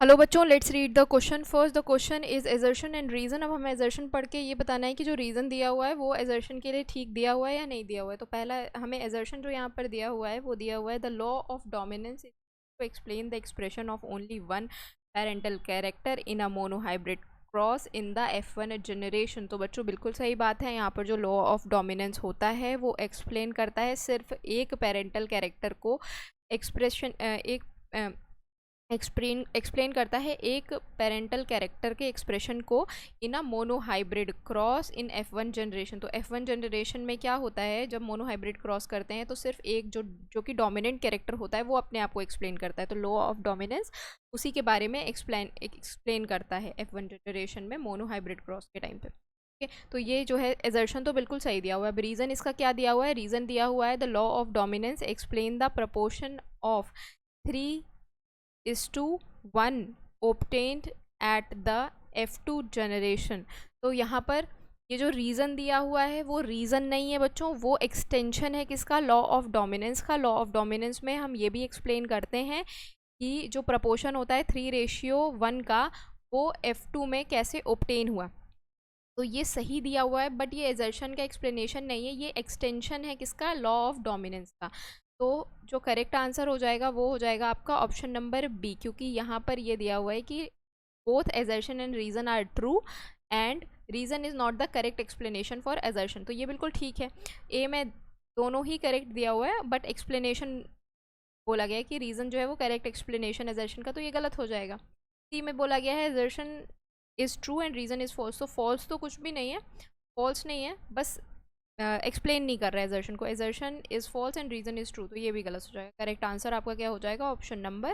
Hello बच्चों, let's read the question first. The question is assertion and reason. अब हमें assertion पढ़ के ये बताना है कि जो रीज़न दिया हुआ है वो एजर्शन के लिए ठीक दिया हुआ है या नहीं दिया हुआ है। तो पहला हमें एजर्शन जो यहाँ पर दिया हुआ है वो दिया हुआ है the law of dominance to explain the expression of only one parental character in a monohybrid cross in the F1 generation. तो बच्चों बिल्कुल सही बात है, यहाँ पर जो लॉ ऑफ डोमिनेंस होता है वो एक्सप्लेन करता है सिर्फ एक पेरेंटल कैरेक्टर को एक्सप्रेशन एक्सप्लेन करता है एक पेरेंटल कैरेक्टर के एक्सप्रेशन को इन a monohybrid cross in F1 generation. तो F1 जनरेशन में क्या होता है, जब मोनोहाइब्रिड क्रॉस करते हैं तो सिर्फ एक जो कि डोमिनेंट कैरेक्टर होता है वो अपने आप को एक्सप्लेन करता है। तो लॉ ऑफ डोमिनेंस उसी के बारे में एक्सप्लेन करता है F1 जनरेशन में मोनोहाइब्रिड क्रॉस के टाइम पे। ठीक है, तो ये जो है एजर्शन तो बिल्कुल सही दिया हुआ है। अब रीज़न इसका क्या दिया हुआ है, रीज़न दिया हुआ है the law of dominance explain the proportion of 3:1 obtained at the F2 generation. तो यहाँ पर ये जो रीज़न दिया हुआ है वो रीज़न नहीं है बच्चों, वो एक्सटेंशन है किसका, लॉ ऑफ डोमिनेंस का। लॉ ऑफ डोमिनेंस में हम ये भी एक्सप्लेन करते हैं कि जो प्रपोर्शन होता है 3:1 का वो F2 में कैसे ओब्टेन हुआ। तो ये सही दिया हुआ है, बट ये एजर्शन का एक्सप्लेनेशन नहीं है, ये एक्सटेंशन है किसका, लॉ ऑफ डोमिनेंस का। तो जो करेक्ट आंसर हो जाएगा वो हो जाएगा आपका ऑप्शन नंबर बी, क्योंकि यहाँ पर ये दिया हुआ है कि both assertion and reason are true and reason is not the correct explanation for assertion. तो ये बिल्कुल ठीक है, ए में दोनों ही करेक्ट दिया हुआ है, बट एक्सप्लेनेशन बोला गया है कि रीज़न जो है वो करेक्ट एक्सप्लेनेशन एजर्शन का, तो ये गलत हो जाएगा। सी में बोला गया है assertion is true and reason is false. तो फॉल्स तो कुछ भी नहीं है, फॉल्स नहीं है, बस एक्सप्लेन नहीं कर रहा है एजर्शन को। Assertion is false and reason is true, तो ये भी गलत हो जाएगा। करेक्ट आंसर आपका क्या हो जाएगा, ऑप्शन नंबर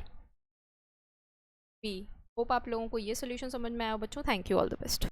बी। होप आप लोगों को ये सोल्यूशन समझ में आया हो बच्चों। Thank you, all the best.